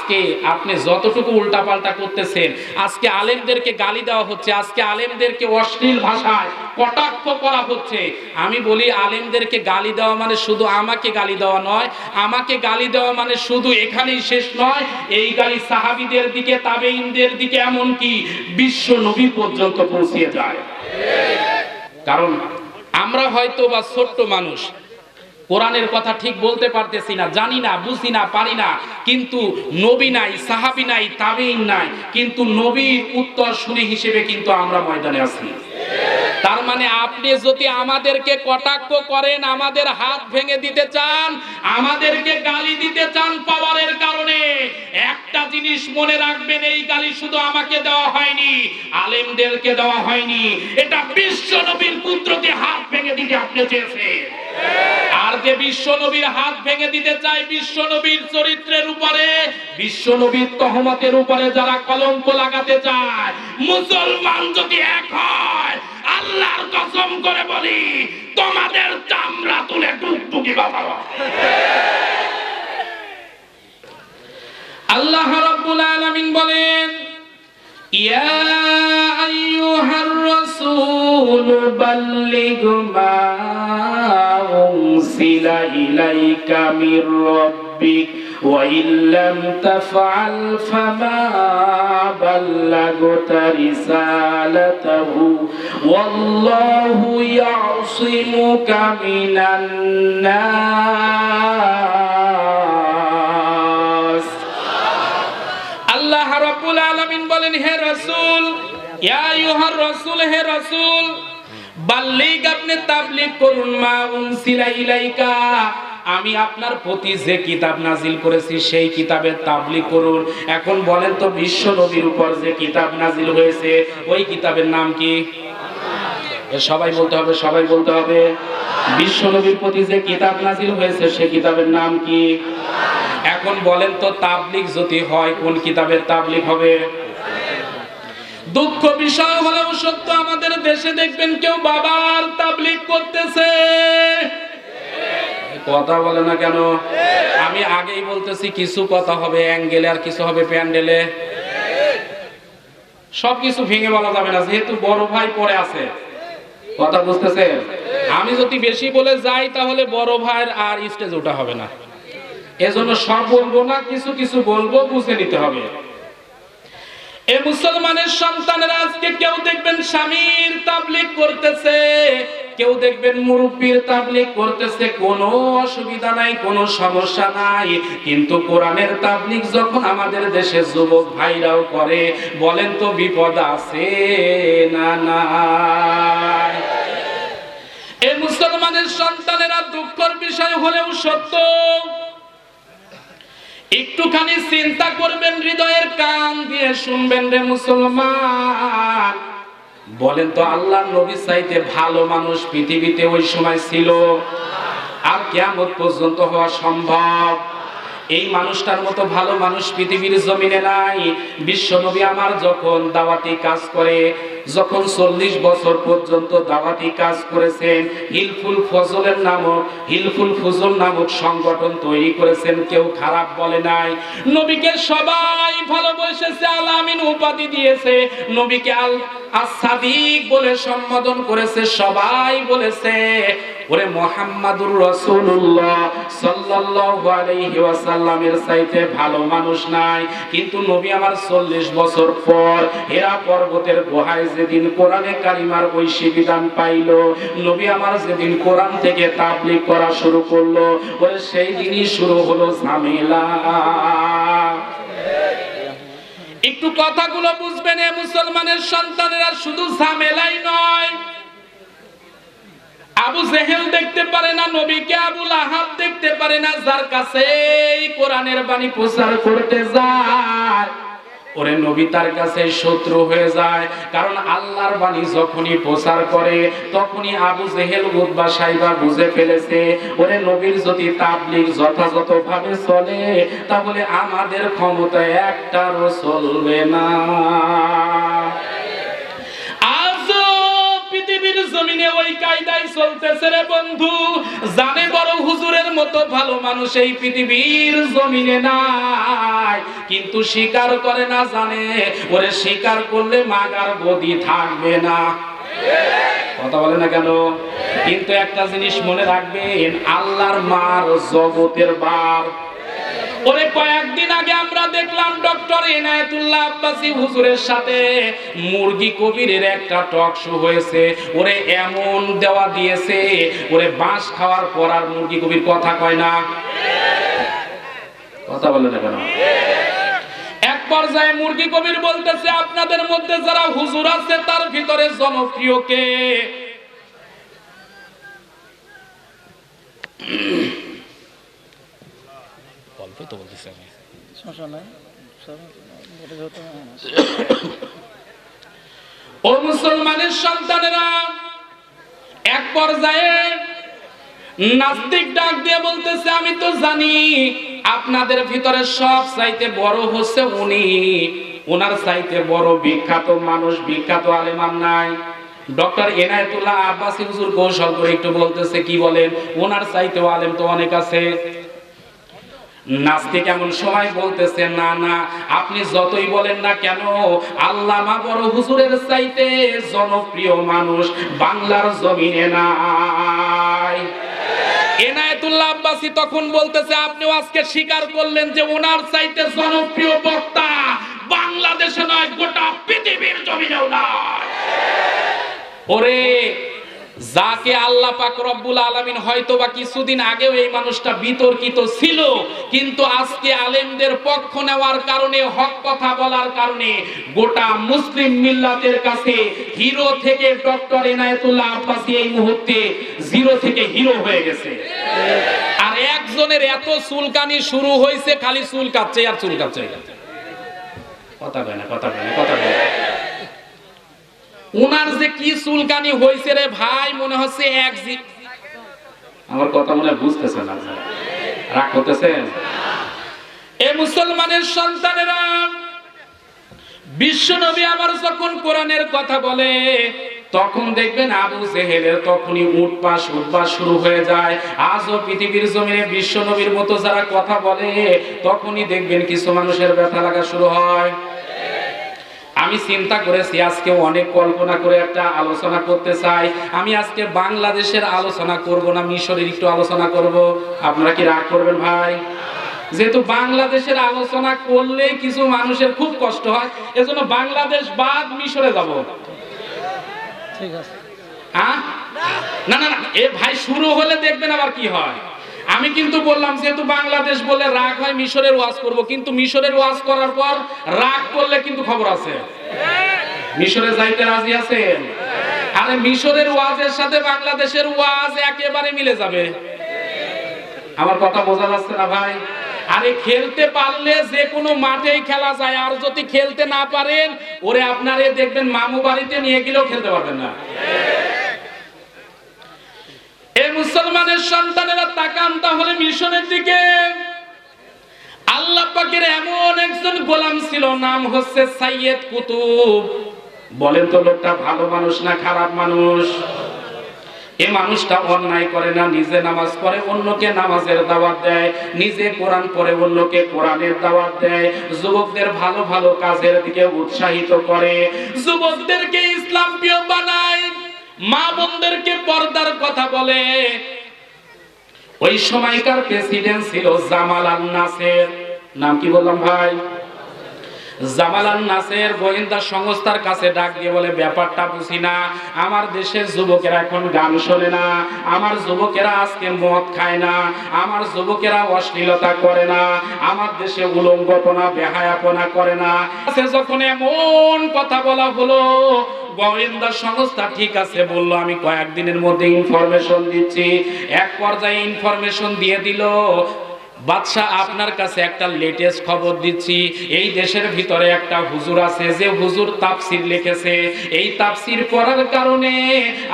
আজকে আপনি যতটুকু উল্টাপাল্টা করতেছেন, আজকে আলেমদেরকে গালি দেওয়া হচ্ছে, আজকে আলেমদেরকে অশ্লীল ভাষায় কটাক্ষ করা হচ্ছে। আমি বলি আলেমদেরকে গালি দেওয়া মানে শুধু আমাকে গালি দেওয়া নয়, আমাকে গালি দেওয়া মানে শুধু এখানেই শেষ নয়, এই গালি সাহাবীদের দিকে, তাবেঈনদের দিকে, এমনকি বিশ্ব নবী পর্যন্ত পৌঁছিয়ে যায়। কারণ আমরা হয়তো বা ছোট্ট মানুষ, কোরআনের কথা ঠিক বলতে পারতেছি না, জানি না, বুঝি না, পারি না, কিন্তু নবী নাই, সাহাবী নাই, তাবেঈন নাই, কিন্তু নবীর উত্তরসূরি হিসেবে কিন্তু আমরা ময়দানে আছি। তার মানে আপনি যদি আমাদেরকে কটাক্ষ করেন, আমাদের হাত ভেঙে দিতে চান, আমাদেরকে গালি দিতে চান পাওয়ারের কারণে, একটা জিনিস মনে রাখবেন, এই গালি শুধু আমাকে দেওয়া হয়নি, আলেমদেরকে দেওয়া হয়নি, এটা বিশ্ব নবীর পুত্রকে হাত ভেঙে দিতে আপনি চেয়েছেন। আর যে বিশ্ব নবীর হাত ভেঙে দিতে চায়, বিশ্ব নবীর চরিত্রের উপরে, বিশ্ব নবীর তহমতের উপরে যারা কলঙ্ক লাগাতে চায়, মুসলমান যদি এক হয়, আল্লাহর কসম করে বলি, তোমাদের চামড়া তুলে টুকটুকি বানাবো। আল্লাহ রাব্বুল আলামিন বলেন, ইয়া আইয়ুহার রাসূল বাল্লিগ মা উনসিলা ইলাইকা মির রাব্বিক ওয়া ইল্লাম তাফআল ফামা বাল্লাগতা রিসালাতাহু ওয়াল্লাহু ইয়াসিমুকা মিনান নাস। আল্লাহ রাব্বুল আলামিন বলেন, হে রাসূল, ইয়া আইয়ুহার রাসূল, হে রাসূল, বাল্লিগ, আপনি তাবলীগ করুন, মা উনসিলা ইলাইকা, আমি আপনার প্রতি যে কিতাব নাজিল করেছি সেই কিতাবের তাবলীগ করুন। এখন বলেন তো, বিশ্ব নবীর উপর যে কিতাব নাজিল হয়েছে ওই কিতাবের নাম কি? সবাই বলতে হবে, সবাই বলতে হবে। বিশ্ব নবীর প্রতি যে কিতাব নাজিল হয়েছে সেই কিতাবের নাম কি? এখন বলেন তো, তাবলীগ যদি হয় কোন কিতাবের তাবলীগ হবে? দুঃখ বিষয় হলেও সত্য, আমাদের দেশে দেখবেন কেউ বাবার তাবলীগ করতেছে। কথা বলে না কেন? আমি আগেই বলতেছি, কিছু কথা হবে অ্যাঙ্গেলে আর কিছু হবে প্যান্ডেলে। সবকিছু ভেঙে বলা যাবে না, যেহেতু বড় ভাই পরে আছে। কথা বুঝতেছেন? আমি যদি বেশি বলে যাই তাহলে বড় ভাইয়ের আর স্টেজে ওঠা হবে না, এজন্য সব বলবো না, কিছু কিছু বলবো, বুঝে নিতে হবে। এই মুসলমানের সন্তানেরা আজকে কেউ দেখবেন স্বামীর তাবলীগ করতেছে, কেউ দেখবেন মুরব্বির তাবলীগ করতেছে, কোনো অসুবিধা নাই, কোনো সমস্যা নাই। কিন্তু কোরআনের তাবলীগ যখন আমাদের দেশে যুবক ভাইরাও করে, বলেন তো বিপদ আছে না নাই? এই মুসলমানের সন্তানেরা দুঃখের বিষয় হলেও সত্য, একটুখানি চিন্তা করবেন, হৃদয়ের কান দিয়ে শুনবেন রে মুসলমান। বলেন তো, আল্লাহর নবী চাইতে ভালো মানুষ পৃথিবীতে ওই সময় ছিল? আর কিয়ামত পর্যন্ত হওয়া সম্ভব? এই মানুষটার মতো ভালো মানুষ পৃথিবীর জমিনে নাই। বিশ্ব নবী আমার যখন দাওয়াতি কাজ করে, যখন 40 বছর পর্যন্ত দাওয়াতি কাজ করেছেন, হিলফুল ফজলের নামক, হিলফুল ফজল নামক সংগঠন তৈরি করেছেন, কেউ খারাপ বলে নাই। নবীকে সবাই ভালোবেসেছে, আল আমিন উপাধি দিয়েছে, নবীকে আল সাদিক বলে সম্বোধন করেছে, সবাই বলেছে ওরে মুহাম্মাদুর রাসূলুল্লাহ সাল্লাল্লাহু আলাইহি ওয়াসাল্লামের চাইতে ভালো মানুষ নাই। কিন্তু নবী আমার 40 বছর পর হেরা পর্বতের গুহায় যেদিন কোরআনে কারিমার ঐশী বিধান পাইল, নবী আমার যেদিন কোরআন থেকে তাবলীগ করা শুরু করলো, ওরে সেই দিনই শুরু হলো ঝামেলা। একটু কথাগুলো বুঝবেন, এ মুসলমানের সন্তানেরা শুধু ঝামেলাই নয়। আবু জেহেল দেখতে পারে না নবীকে, আবু লাহাব দেখতে পারে না, যার কাছে এই কোরআনের বাণী প্রচার করতে যায়, ওরে নবী তার কাছে শত্রু হয়ে যায়। কারণ আল্লাহর বাণী যখনই প্রচার করে তখনই আবু জেহেল উতবা সাইবা বুঝে ফেলেছে, ওরে নবীর যদি তাবলীগ যথাযথভাবে চলে তাহলে আমাদের ক্ষমতা একটারও চলবে না। পৃথিবীর জমিনে ওই কায়দায় চলতেছে রে বন্ধু। জানে বড় হুজুরের মতো ভালো মানুষ এই পৃথিবীর জমিনে নাই, কিন্তু স্বীকার করে না, জানে ওরে স্বীকার করলে মাগার গদি থাকবে না। কথা বলে না কেন? কিন্তু একটা জিনিস মনে রাখবেন, আল্লাহর মার জগতের বার। ওরে কয়েকদিন আগে আমরা দেখলাম ডক্টর এনায়েতুল্লাহ আব্বাসী হুজুরের সাথে মুরগি কবিরের একটা টক শো হয়েছে। ওরে এমন দেওয়া দিয়েছে, ওরে বাঁশ খাওয়ার পর আর মুরগি কবির কথা কয় না। কথা বলে না কেন? এক পর্যায়ে মুরগি কবির বলতেছে, আপনাদের মধ্যে যারা হুজুর আছে তার ভিতরে জনপ্রিয় কে? ও মুসলমানের সন্তানেরা, এক পর্যায়ে নাস্তিক ডাক দিয়ে বলতেছে, আমি তো জানি আপনাদের ভিতরে সব চাইতে বড় হচ্ছে উনি, ওনার চাইতে বড় বিখ্যাত মানুষ, বিখ্যাত আলেম আর নাই। ডক্টর এনায়েতুল্লাহ আব্বাসী হুজুর কৌশল করে একটু বলতেছে, কি বলেন? ওনার চাইতেও আলেম তো অনেক আছে। নাস্তিক এমন সময় বলতেছে, না না, আপনি যতই বলেন না কেন, আল্লামা বড় হুজুরের চাইতে জনপ্রিয় মানুষ বাংলার জমিনে নাই। এনায়েতুল্লাহ আব্বাসী তখন বলতেছে, আপনিও আজকে স্বীকার করলেন যে ওনার চাইতে জনপ্রিয় বক্তা বাংলাদেশে নয়, গোটা পৃথিবীর জমিনেও নয়। ওরে, যাকে আল্লাহ পাক রব্বুল আলামিন হয়তোবা কিছুদিন আগেও এই মানুষটা বিতর্কিত ছিল, কিন্তু আজকে আলেমদের পক্ষ নেওয়ার কারণে, হক কথা বলার কারণে গোটা মুসলিম মিল্লাতের কাছে হিরো থেকে ডক্টর এনায়েতুল্লাহ আব্বাসী এই মুহূর্তে জিরো থেকে হিরো হয়ে গেছে। আর একজনের এত চুলকানি শুরু হয়েছে, খালি চুলকাচ্ছে আর চুলকাচ্ছে। কথা বলে না, কথা বলে না, কথা বলে। উনার যে কি চুলকানি হয়েছে রে ভাই, মনে হচ্ছে আমার কথা মনে বুঝতেছে না, রাগ করতেছেন? এ মুসলমানের সন্তানেরা, বিশ্ব নবী আমার যখন কোরআনের কথা বলে, তখন দেখবেন আবু জেহেলের তখনই উঠপাস শুরু হয়ে যায়। আজও পৃথিবীর জমিনে বিশ্ব নবীর মতো যারা কথা বলে, তখনই দেখবেন কিছু মানুষের ব্যথা লাগা শুরু হয়। আমি চিন্তা করেছি আজকে অনেক কল্পনা করে একটা আলোচনা করতে চাই। আমি আজকে বাংলাদেশের আলোচনা করব না, মিশরের একটু আলোচনা করব। আপনারা কি রাগ করবেন ভাই? যেহেতু বাংলাদেশের আলোচনা করলে কিছু মানুষের খুব কষ্ট হয়, এজন্য বাংলাদেশ বাদ মিশরে যাব। ঠিক আছে? হ্যাঁ, না না না, এ ভাই শুরু হলে দেখবেন আবার কি হয়। আমি কিন্তু বললাম, যেহেতু বাংলাদেশ বলে রাগ হয়, মিশরের ওয়াজ করব, কিন্তু মিশরের ওয়াজ করার পর রাগ করলে কিন্তু খবর আছে। মিশরে যাইতে রাজি আছেন? আরে মিশরের ওয়াজের সাথে বাংলাদেশের ওয়াজ একেবারে মিলে যাবে। আমার কথা বোঝা যাচ্ছে না ভাই? আরে খেলতে পারলে যে কোনো মাঠেই খেলা যায়, আর যদি খেলতে না পারেন, ওরে আপনারে দেখবেন মামু বাড়িতে নিয়ে গেলেও খেলতে পারবেন না। এই মুসলমানের সন্তানেরা তাকান তাহলে মিশনের দিকে। আল্লাহ পাকের এমন একজন গোলাম ছিল, নাম হচ্ছে সাইয়েদ কুতুব। বলেন তো, লোকটা ভালো মানুষ না খারাপ মানুষ? এই মানুষটা অন্যায় করে না, নিজে নামাজ পড়ে, অন্যকে নামাজের দাওয়াত দেয়, নিজে কোরআন পড়ে, অন্যকে কোরআনের দাওয়াত দেয়, যুবকদের ভালো ভালো কাজের দিকে উৎসাহিত করে, যুবকদেরকে ইসলাম প্রিয় বানায়, মা বোনদেরকে পর্দার কথা বলে। ওই সময়কার প্রেসিডেন্ট ছিল জামাল আল নাসের। নাম কি বললাম ভাই? জামাল আল নাসের গোয়েন্দা সংস্থার কাছে ডাক দিয়ে বলে, ব্যাপারটা বুঝি না, আমার দেশের যুবকেরা এখন গান শোনে না, আমার যুবকেরা আজকে মদ খায় না, আমার যুবকেরা অশ্লীলতা করে না, আমার দেশে উলঙ্গপনা বেহায়াপনা করে না। যখন এমন কথা বলা হলো, গোয়েন্দা সংস্থা ঠিক আছে বলল, আমি কয়েকদিনের মধ্যে ইনফরমেশন দিচ্ছি। এক পর্যায়ে ইনফরমেশন দিয়ে দিল, বাদশাহ আপনার কাছে একটা লেটেস্ট খবর দিচ্ছি, এই দেশের ভিতরে একটা হুজুর আছে, যে হুজুর তাফসীর লিখেছে, এই তাফসীর পড়ার কারণে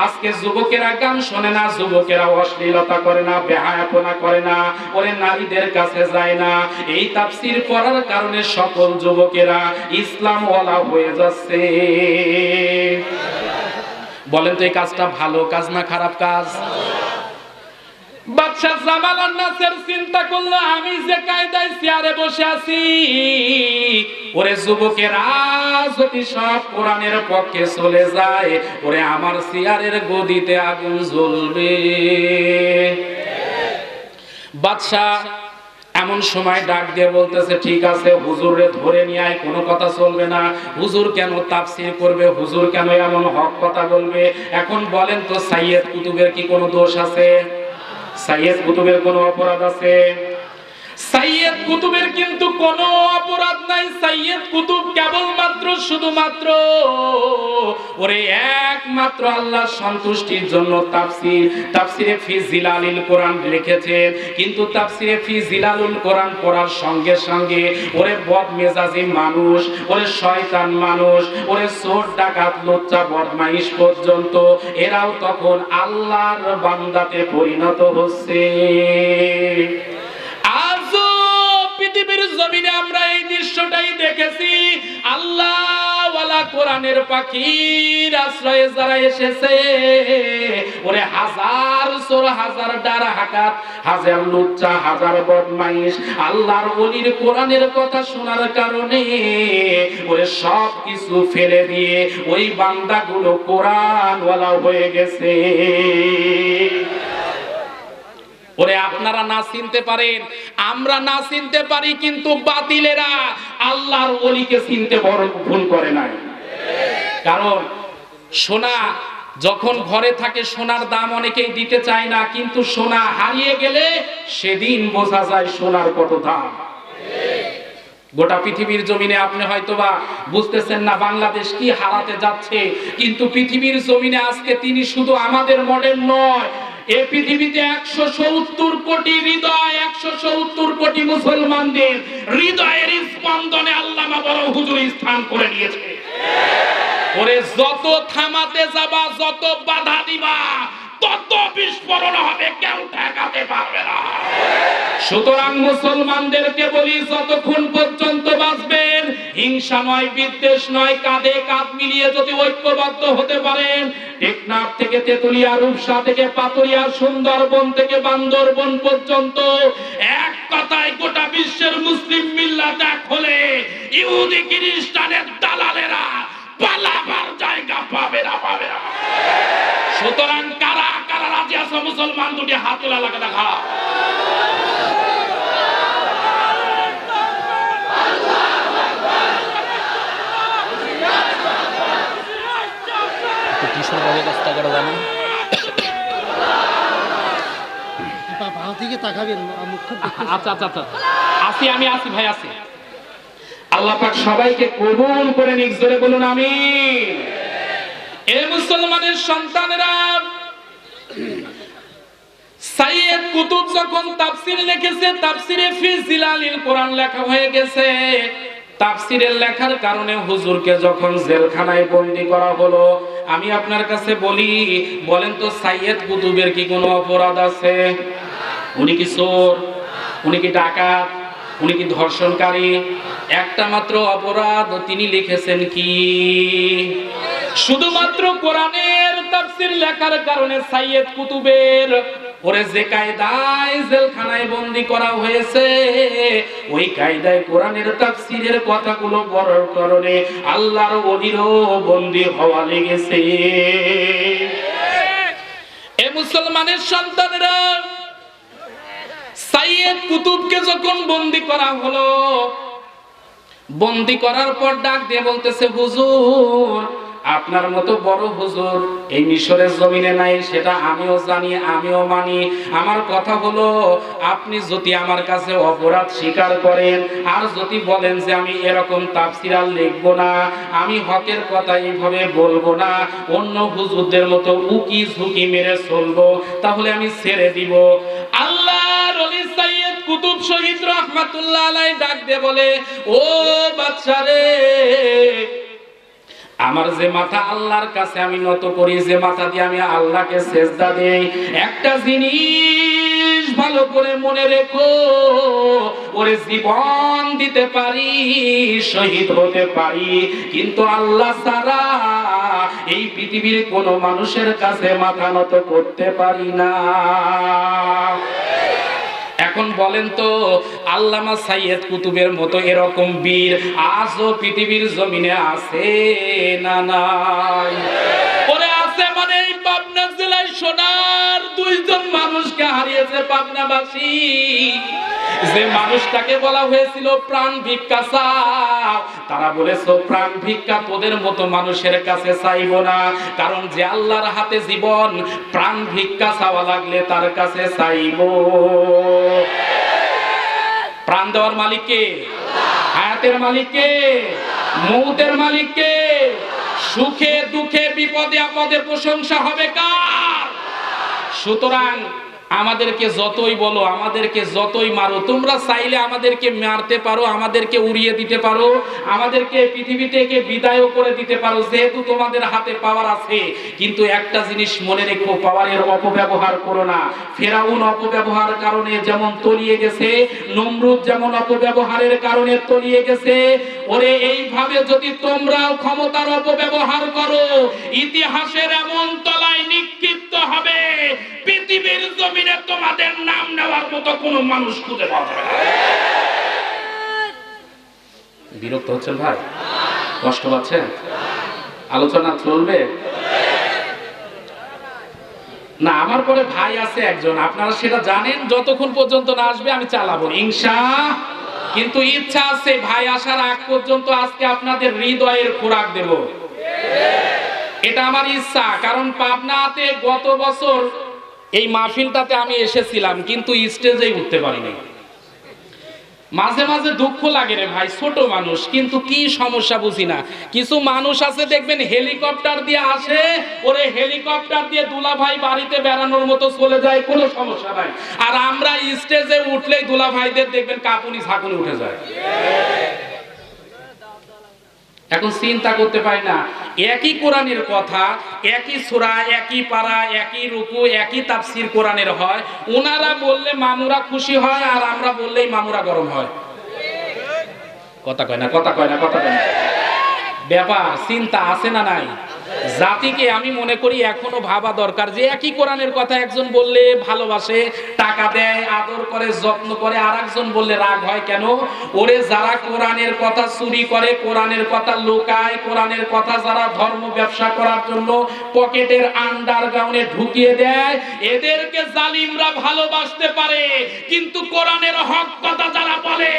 আজকে যুবকেরা গান শোনে না, যুবকেরা অশ্লীলতা করে না, বেহায়াপনা করে না, ওরে নারীদের কাছে যায় না। এই তাফসীর পড়ার কারণে সকল যুবকেরা ইসলাম ওয়ালা হয়ে যাচ্ছে। বলেন তো, এই কাজটা ভালো কাজ না খারাপ কাজ? বাদশা জামাল আর নাসের চিন্তা করলো, আমি যে কায়দায় চেয়ারে বসে আছি, ওরে যুবকেরা যদি সব কোরআনের পক্ষে চলে যায়, ওরে আমার চেয়ারের গদিতে আগুন জ্বলবে। বাদশা এমন সময় ডাক দিয়ে বলতেছে, ঠিক আছে হুজুরে ধরে নিয়ে আয়, কোনো কথা চলবে না। হুজুর কেন তাফসীর করবে, হুজুর কেন এমন হক কথা বলবে? এখন বলেন তো, সাইয়েদ কুতুবের কি কোনো দোষ আছে? সাইয়েদ কুতুবের কোনো অপরাধ আছে? সাইয়েদ কুতুবের কিন্তু কোনো অপরাধ নাই। সাইয়েদ কুতুব কেবলমাত্র শুধুমাত্র ওরে একমাত্র আল্লাহর সন্তুষ্টির জন্য তাফসিরে ফি জিলালিল কোরআন লিখেছে। কিন্তু তাফসিরে ফি জিলালুল কোরআন পড়ার সঙ্গে সঙ্গে ওরে বদমেজাজি মানুষ, ওরে শয়তান মানুষ, ওরে চোর ডাকাত লুচ্চা বদমাইশ পর্যন্ত এরাও তখন আল্লাহর বান্দাতে পরিণত হচ্ছে। পৃথিবীর জমিনে আমরা এই দৃশ্যটাই দেখেছি। আল্লাহ ওয়ালা কোরআনের পাখির আশ্রয়ে যারা এসেছে, ওরে হাজার চোর, হাজার ডারা হাকাত, হাজার লুচ্চা, হাজার বদমাইশ আল্লাহর ওলির কোরআনের কথা শোনার কারণে ওরে সব কিছু ফেলে দিয়ে ওই বান্দাগুলো কোরআন ওয়ালা হয়ে গেছে। ওরে আপনারা না চিনতে পারেন, আমরা না চিনতে পারি, কিন্তু বাতিলেরা আল্লাহর ওলিকে চিনতে বড় ভুল করে নাই। কারণ সোনা যখন ঘরে থাকে, সোনার দাম অনেকেই দিতে চায় না, কিন্তু সোনা হারিয়ে গেলে সেদিন বোঝা যায় সোনার কত দাম। গোটা পৃথিবীর জমিনে আপনি হয়তোবা বুঝতেছেন না বাংলাদেশ কি হারাতে যাচ্ছে, কিন্তু পৃথিবীর জমিনে আজকে তিনি শুধু আমাদের মডেল নয়, এই পৃথিবীতে 170 কোটি হৃদয়, 170 কোটি মুসলমানদের হৃদয়ের স্পন্দনে আল্লামা বড় হুজুর স্থান করে নিয়েছে। ওরে যত থামাতে যাবা, যত বাধা দিবা, তত বিস্ফোরণ হবে, কেউ ঠেকাতে পারবে না। সুতরাং মুসলমানদেরকে বলি, যতক্ষণ পর্যন্ত বাঁচবেন, হিংসা নয়, বিদ্বেষ নয়, কাঁধে কাঁধ মিলিয়ে যদি ঐক্যবদ্ধ হতে পারেন, টেকনাফ থেকে তেতুলিয়া, রূপসা থেকে পাতুরিয়া, সুন্দরবন থেকে বান্দরবন পর্যন্ত এক কথায় গোটা বিশ্বের মুসলিম মিল্লাত এক হলে ইহুদি খ্রিস্টানের দালালেরা পালাবার জায়গা পাবে না, পাবে না। সুতরাং কারা কারা রাজি আছে মুসলমান দুটি হাত তোলা লাগে দেখা। আচ্ছা আচ্ছা আচ্ছা, আসি আমি, আসি ভাই, আসি। আল্লাহ পাক সবাইকে কবুল করে নিক, জোরে বলুন আমিন। এ মুসলমানের সন্তানেরা, সাইয়েদ কুতুব যখন তাফসীর লিখেছে, তাফসীরে ফি জিলালিল কোরআন লেখা হয়ে গেছে। তাফসীরের লেখার কারণে হুজুরকে যখন জেলখানায় বন্দী করা হলো, আমি আপনার কাছে বলি, বলেন তো সাইয়েদ কুতুবের কি কোনো অপরাধ আছে? উনি কি চোর? উনি কি ডাকাত? উনি কি ধর্ষণকারী? একটা মাত্র অপরাধ তিনি লিখেছেন কি? শুধুমাত্র কোরআনের তাফসীর লেখার কারণে সাইয়েদ কুতুবের ওরে যে কায়দায় জেলখানায় বন্দী করা হয়েছে, ওই কায়দায় কোরআনের তাফসীরের কথাগুলো বলার কারণে আল্লাহর ওলিরও বন্দী হওয়া লেগেছে। এ মুসলমানের সন্তানেরা, সাইয়েদ কুতুবকে যখন বন্দী করা হলো, বন্দী করার পর ডাক দিয়ে বলতেছে, হুজুর আপনার মতো বড় হুজুর এই মিশরের জমিনে নাই, সেটা আমিও জানি, আমিও মানি। আমার কথা হলো, আপনি যদি আমার কাছে অপরাধ স্বীকার করেন, আর যদি বলেন যে আমি এরকম তাফসীর আর লিখবো না, আমি হকের কথা এইভাবে বলবো না, অন্য হুজুরদের মতো উকি ঝুঁকি মেরে চলবো, তাহলে আমি ছেড়ে দিব। আল্লাহর ওলি সাইয়েদ কুতুব শহীদ রাহমাতুল্লাহ আলাইহি ডাক দিয়ে বলে, ও বাদশা রে, আমার যে মাথা আল্লাহর কাছে আমি নত করি, যে মাথা দিয়ে আমি আল্লাহকে সেজদা দেই, একটা জিনিস ভালো করে মনে রেখো, ওরে জীবন দিতে পারি, শহীদ হতে পারি, কিন্তু আল্লাহ ছাড়া এই পৃথিবীর কোনো মানুষের কাছে মাথা নত করতে পারি না। এখন বলেন তো, আল্লামা সাইয়্যিদ কুতুবের মতো এরকম বীর আজও পৃথিবীর জমিনে আছে না নাই? ওরে আছে মানে এই পাবনা জেলায় সোনার দুইজন মানুষকে হারিয়েছে পাবনাবাসী। যে মানুষটাকে বলা হয়েছিল প্রাণ ভিক্ষা চাও, তারা বলেছে প্রাণ ভিক্ষা তোদের মতো মানুষের কাছে চাইবো না, কারণ যে আল্লাহর হাতে জীবন, প্রাণ ভিক্ষা চাওয়া লাগলে তার কাছে চাইবো। প্রাণ দেওয়ার মালিক কে? হায়াতের মালিক কে? মৌতের মালিক কে? সুখে দুঃখে বিপদে আপদে প্রশংসা হবে কার? সুতরাং আমাদেরকে যতই বলো, আমাদেরকে যতই মারো, তোমরা চাইলে আমাদেরকে মারতে পারো, আমাদেরকে উড়িয়ে দিতে পারো, আমাদেরকে পৃথিবী থেকে বিদায়ও করে দিতে পারো, যেহেতু তোমাদের হাতে পাওয়ার আছে। কিন্তু একটা জিনিস মনে রেখো, পাওয়ারের অপব্যবহার করো না। ফেরাউন অপব্যবহার কারণে যেমন তলিয়ে গেছে, নমরুদ যেমন অপব্যবহারের কারণে তলিয়ে গেছে, ওরে এইভাবে যদি তোমরাও ক্ষমতার অপব্যবহার করো, ইতিহাসের এমন তলায় নিক্ষিপ্ত হবে, পৃথিবীর জমিনে তোমাদের নাম নেওয়ার মতো কোন মানুষ খুঁজে পাওয়া যাবে না। বিরক্ত হচ্ছেন ভাই? কষ্ট পাচ্ছেন? আলোচনা চলবে না? আমার পরে ভাই আছে একজন, আপনারা সেটা জানেন, যতক্ষণ পর্যন্ত না আসবে আমি চালাবো ইনশাআল্লাহ। কিন্তু ইচ্ছা আছে ভাই আসার আগ পর্যন্ত আজকে আপনাদের হৃদয়ের খোরাক দেব, এটা আমার ইচ্ছা। কারণ পাবনাতে গত বছর এই মাহফিলটাতে আমি এসেছিলাম, কিন্তু স্টেজেই উঠতে পারিনি। মাঝে মাঝে দুঃখ লাগে রে ভাই, ছোট মানুষ, কিন্তু কি সমস্যা বুঝি না। কিছু মানুষ আছে দেখবেন হেলিকপ্টার দিয়ে আসে, ওরে হেলিকপ্টার দিয়ে দুলা ভাই বাড়িতে বেড়ানোর মতো চলে যায়, কোনো সমস্যা নাই। আর আমরা স্টেজে উঠলেই দুলা ভাইদের দেখবেন কাপুনি ঝাঁকুনি উঠে যায়। এখন চিন্তা করতে পারি না, একই কোরআনের কথা, একই সূরা, একই পারা, একই রুকু, একই তাফসীর কোরআনের হয়, ওনারা বললে মামুরা খুশি হয়, আর আমরা বললেই মামুরা গরম হয়। কথা কয় না, কথা কয় না, কথা কয় না। ব্যাপার চিন্তা আছে না নাই? জাতিকে আমি মনে করি এখনো ভাবা দরকার যে একই কোরআনের কথা একজন বললে ভালোবাসে, টাকা দেয়, আদর করে, যত্ন করে, আর একজন বললে রাগ হয় কেন? ওরে যারা কোরআনের কথা চুরি করে, কোরআনের কথা লুকায়, কোরআনের কথা যারা ধর্ম ব্যবসা করার জন্য পকেটের আন্ডারগ্রাউন্ডে ঢুকিয়ে দেয়, এদেরকে জালিমরা ভালোবাসতে পারে, কিন্তু কোরআনের হক কথা যারা বলে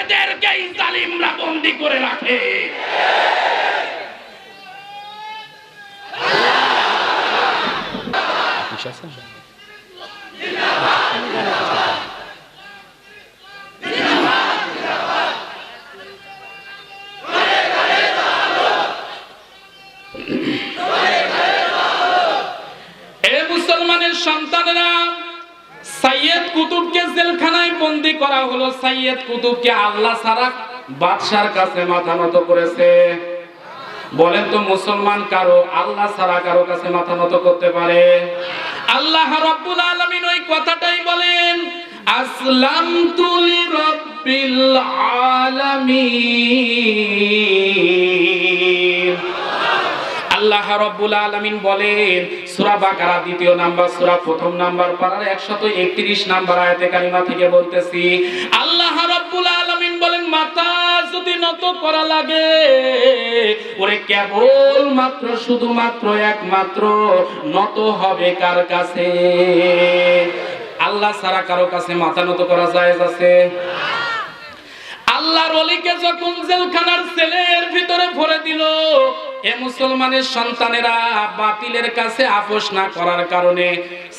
এদেরকেই জালিমরা বন্দী করে রাখে। মুসলমানের সন্তানেরা, সাইয়্যিদ কুতুবকে জেলখানায় বন্দী করা হলো। সাইয়্যিদ কুতুবকে আল্লাহ ছাড়া বাদশার কাছে মাথা নত করেছে। বলেন তো মুসলমান কারো আল্লাহ ছাড়া কারো কাছে মাথা নত করতে পারে? আল্লাহ রাব্বুল আলামিন ওই কথাটাই বলেন, আসলামতু লিরাব্বিল আলামিন। আল্লাহ রাব্বুল আলামিন বলেন সূরা বাকারা 2 নাম্বার সূরা 1 নাম্বার পারার 131 নাম্বার আয়াতে কারিমা থেকে বলতেছি, আল্লাহ রাব্বুল আলামিন বলেন মাথা যদি নত করা লাগে, ওরে কেবল মাত্র শুধুমাত্র একমাত্র নত হবে কার কাছে? আল্লাহ ছাড়া কারো কাছে মাথা নত করা জায়েজ আছে? আল্লাহর ওলিকে যখন জেলখানার সেলের ভিতরে ভরে দিল, এ মুসলমানের সন্তানেরা বাতিলের কাছে আপোষ না করার কারণে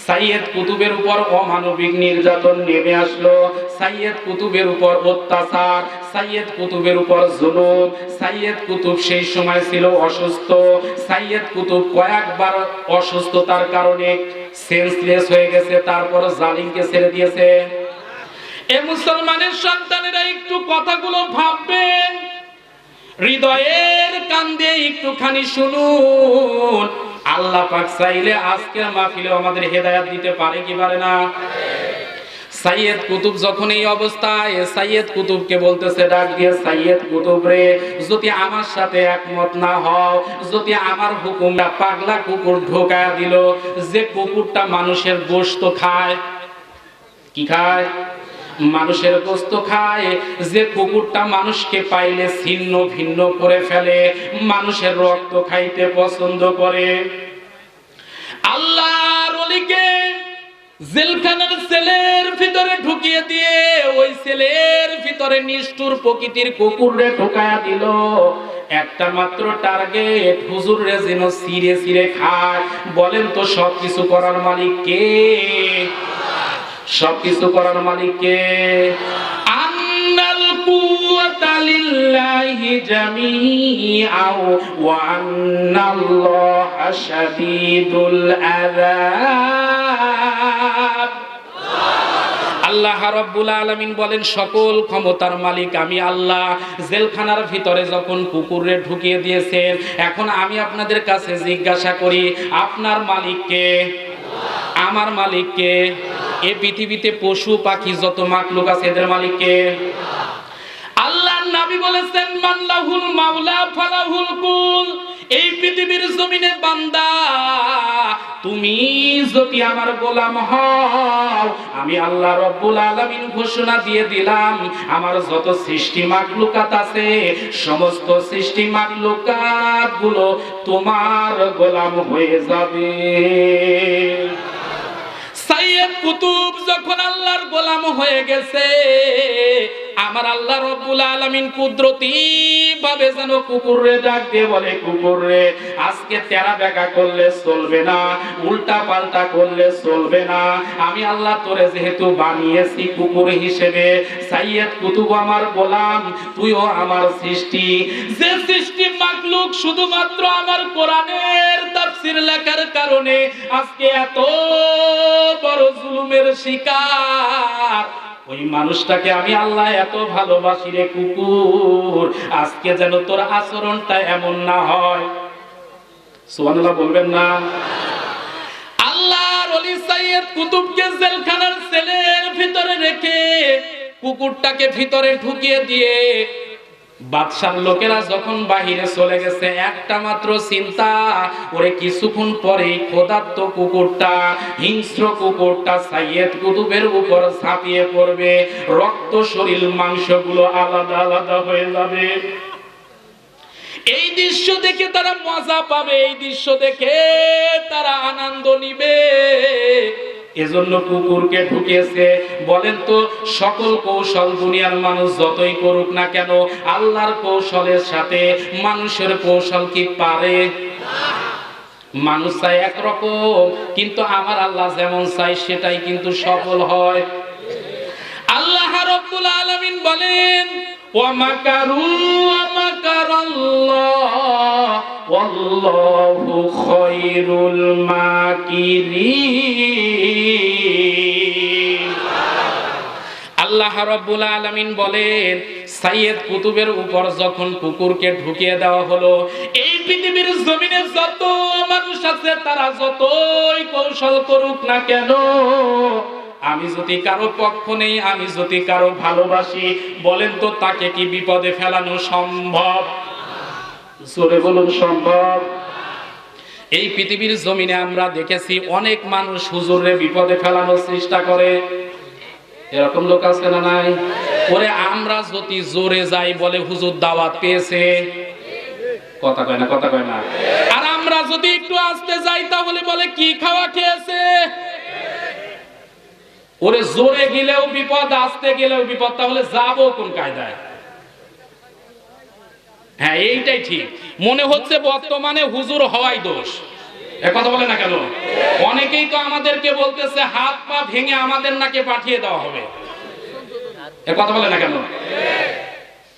সাইয়্যিদ কুতুবের উপর অমানবিক নির্যাতন নেমে আসলো। সাইয়্যিদ কুতুবের উপর অত্যাচার, সাইয়্যিদ কুতুবের উপর জুলুম। সাইয়্যিদ কুতুব সেই সময় ছিল অসুস্থ। সাইয়্যিদ কুতুব কয়েকবার অসুস্থতার কারণে সেন্সলেস হয়ে গেছে, তারপর জালিমকে ছেড়ে দিয়েছে। এ মুসলমানের সন্তানেরা একটু কথাগুলো ভাববেন, হৃদয়ের কান দিয়ে একটুখানি শুনুন। আল্লাহ পাক চাইলে আজকের মাহফিলে আমাদের হেদায়েত দিতে পারে কি পারে না? সাইয়েদ কুতুব যখন এই অবস্থায়, সাইয়েদ কুতুবকে বলতেছে ডাক দিয়ে, সাইয়েদ কুতুব রে, যদি আমার সাথে একমত না হও, যদি আমার হুকুমটা পাগলা কুকুর ঢোকায়া দিল, যে কুকুরটা মানুষের গোশত খায়, কি খায়? মানুষের গোশত খায়, যে কুকুরটা মানুষকে পাইলে ছিন্ন ভিন্ন করে ফেলে, মানুষের রক্ত খাইতে পছন্দ করে, আল্লাহর ওলিকে জেলখানার সেলের ভিতরে ঢুকিয়ে দিয়ে ওই সেলের ভিতরে নিষ্ঠুর প্রকৃতির কুকুররে ঢুকায়া দিল। একটা মাত্র টার্গেট, হুজুররে যেন সিরে সিরে খায়। বলেন তো সবকিছু করার মালিক কে? সবকিছু করার মালিক কে? আন্নাল কুওয়াতা লিল্লাহি জামিআ ওয়া আন্নাল্লাহা শাদীদুল আযাব। আল্লাহ রাব্বুল আলামিন বলেন, সকল ক্ষমতার মালিক আমি আল্লাহ। জেলখানার ভিতরে যখন কুকুরে ঢুকিয়ে দিয়েছেন, এখন আমি আপনাদের কাছে জিজ্ঞাসা করি, আপনার মালিককে? আমার মালিককে? এই পৃথিবীতে পশু পাখি যত মাখলুক আছে এদের মালিককে? আল্লাহর নবী বলেছেন, মান লাহুল মাওলা ফালাহুল কুল। এই পৃথিবীর জমিনে বান্দা, তুমি যদি আমার গোলাম হও, আমি আল্লাহ রাব্বুল আলামিন ঘোষণা দিয়ে দিলাম, আমার যত সৃষ্টি মাখলুকাত আছে, সমস্ত সৃষ্টি মাখলুকাত গুলো তোমার গোলাম হয়ে যাবে। সাইয়েদ কুতুব যখন আল্লাহর গোলাম হয়ে গেছে, আমার আল্লাহ রাব্বুল আলামিন কুদরতি ভাবে যেন কুকুররে ডাক দিয়ে বলে, কুকুররে, আজকে তেরা বেকা করলে চলবে না, উল্টা পাল্টা করলে চলবে না। আমি আল্লাহ তোরে যেহেতু বানিয়েছি কুকুর হিসেবে, সাইয়েদ কুতুব আমার গোলাম, তুইও আমার সৃষ্টি। যে সৃষ্টি মাখলুক শুধুমাত্র আমার কোরআনের তাফসীর লেখার কারণে আজকে এত বড় জুলুমের শিকার, ওই মানুষটাকে আমি আল্লাহ এত ভালোবাসি রে কুকুর, আজকে যেন তোর আচরণটা এমন না হয়। সুবহানাল্লাহ বলবেন না? আল্লাহর ওলি সাইয়েদ কুতুবকে জেলখানার সেলের ভিতরে রেখে কুকুরটাকে ভিতরে ঢুকিয়ে দিয়ে বাদশার লোকেরা যখন বাহিরে চলে গেছে, একটা মাত্র চিন্তা, ওরে কিছুক্ষণ পরেই ক্ষুধার্ত কুকুরটা, হিংস্র কুকুরটা সাইয়েদ কুতুবের উপর ঝাঁপিয়ে পড়বে, রক্ত শরীর মাংসগুলো আলাদা আলাদা হয়ে যাবে। এই দৃশ্য দেখে তারা মজা পাবে, এই দৃশ্য দেখে তারা আনন্দ নিবে, এজন্য কুকুরকে ঢুকিয়েছে। বলেন তো, সকল কৌশল দুনিয়ার মানুষ যতই করুক না কেন, আল্লাহর কৌশলের সাথে মানুষের কৌশল কি পারে? মানুষ চাই একরকম, কিন্তু আমার আল্লাহ যেমন চাই সেটাই কিন্তু সফল হয়। আল্লাহ রাব্বুল আলামিন বলেন, ওয়া মাকারু ওয়া মাকারাল্লাহ ওয়াল্লাহু খায়রুল মাকিরিন। আল্লাহ রাব্বুল আলামিন বলেন, সাইয়েদ কুতুবের উপর যখন কুকুরকে ঢুকিয়ে দেওয়া হলো, এই পৃথিবীর জমিনে যত মানুষ আছে তারা যতই কৌশল করুক না কেন, আমি যদি কারো পক্ষ নেই, আমি যদি কারো ভালোবাসি, বলেন তো তাকে কি বিপদে ফেলানো সম্ভব? জোরে বলুন, সম্ভব? এই পৃথিবীর জমিনে আমরা দেখেছি অনেক মানুষ হুজুরে বিপদে ফেলানোর চেষ্টা করে। এরকম লোক আছে না নাই? ওরে আমরা যদি জোরে যাই বলে হুজুর দাওয়াত পেয়েছে, কথা কয় না, কথা কয় না। আর আমরা যদি একটু আস্তে যাই তাহলে বলে কি খাওয়া খেয়েছে। ওরে জোরে গেলেও বিপদ, আস্তে গেলেও বিপদ, তাহলে যাবো কোন কায়দায়? হ্যাঁ, এইটাই ঠিক। মনে হচ্ছে বর্তমানে হুজুর হওয়াই দোষ। কথা বলে না কেন? অনেকেই তো আমাদেরকে বলতেছে হাত পা ভেঙে আমাদের নাকি পাঠিয়ে দেওয়া হবে। কথা বলে না কেন?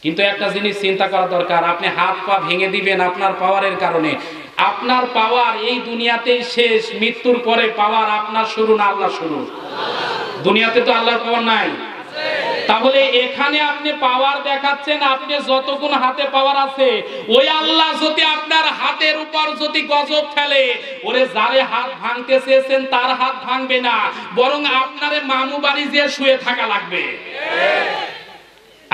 কিন্তু একটা জিনিস চিন্তা করা দরকার, আপনি হাত পা ভেঙে দিবেন আপনার পাওয়ারের কারণে, আপনার পাওয়ার এই দুনিয়াতেই শেষ, মৃত্যুর পরে পাওয়ার আপনার শুরু না আল্লাহ শুরু? দুনিয়াতে তো আল্লাহর পাওয়ার নাই। তাহলে এখানে আপনি পাওয়ার দেখাচ্ছেন, আপনি যতক্ষণ হাতে পাওয়ার আছে ওই আল্লাহ যদি আপনার হাতের উপর যদি গজব ফেলে, ওরে যারে হাত ভাঙতে চেয়েছেন তার হাত ভাঙবে না, বরং আপনারে মামু বাড়ি যেয়ে শুয়ে থাকা লাগবে।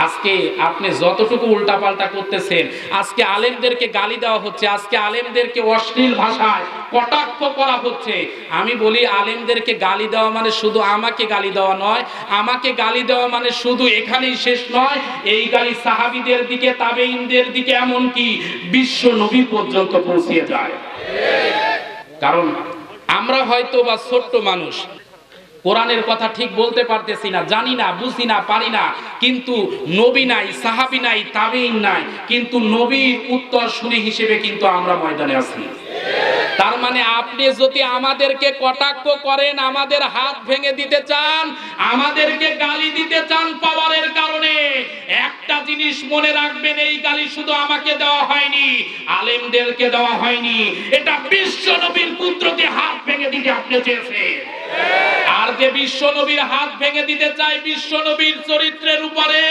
আজকে আপনি যতটুকু উল্টাপাল্টা করতেছেন, আজকে আলেমদেরকে গালি দেওয়া হচ্ছে, আজকে আলেমদেরকে অশ্লীল ভাষায় কটাক্ষ করা হচ্ছে। আমি বলি আলেমদেরকে গালি দেওয়া মানে শুধু আমাকে গালি দেওয়া নয়, আমাকে গালি দেওয়া মানে শুধু এখানেই শেষ নয়, এই গালি সাহাবীদের দিকে, তাবেঈনদের দিকে, এমনকি বিশ্ব নবী পর্যন্ত পৌঁছিয়ে যায়। কারণ আমরা হয়তো বা ছোট্ট মানুষ, কোরআনের কথা ঠিক বলতে পারতেছি না, জানি না, বুঝি না, পারি না, কিন্তু নবী নাই, সাহাবী নাই, তাবেঈন নাই, কিন্তু নবীর উত্তরসূরি হিসেবে কিন্তু আমরা ময়দানে আছি। তার মানে আপনি যদি আমাদেরকে কটাক্ষ করেন, আমাদের হাত ভেঙে দিতে চান, আমাদেরকে গালি দিতে চান পাওয়ারের কারণে, একটা জিনিস মনে রাখবেন, এই গালি শুধু আমাকে দেওয়া হয়নি, আলেমদেরকে দেওয়া হয়নি, এটা বিশ্ব নবীর কুদরতে হাত ভেঙে দিতে আপনি চেয়েছেন। আর যে বিশ্ব নবীর হাত ভেঙে দিতে চায়, বিশ্ব নবীর চরিত্রের উপরে,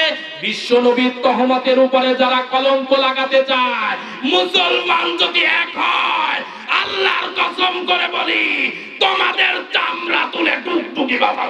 বিশ্ব নবীর তহমতের উপরে যারা কলঙ্ক লাগাতে চায়, মুসলমান যদি এক হয়, আল্লাহর কসম করে বলি তোমাদের চামড়া তুলে টুকটুকি বাবা।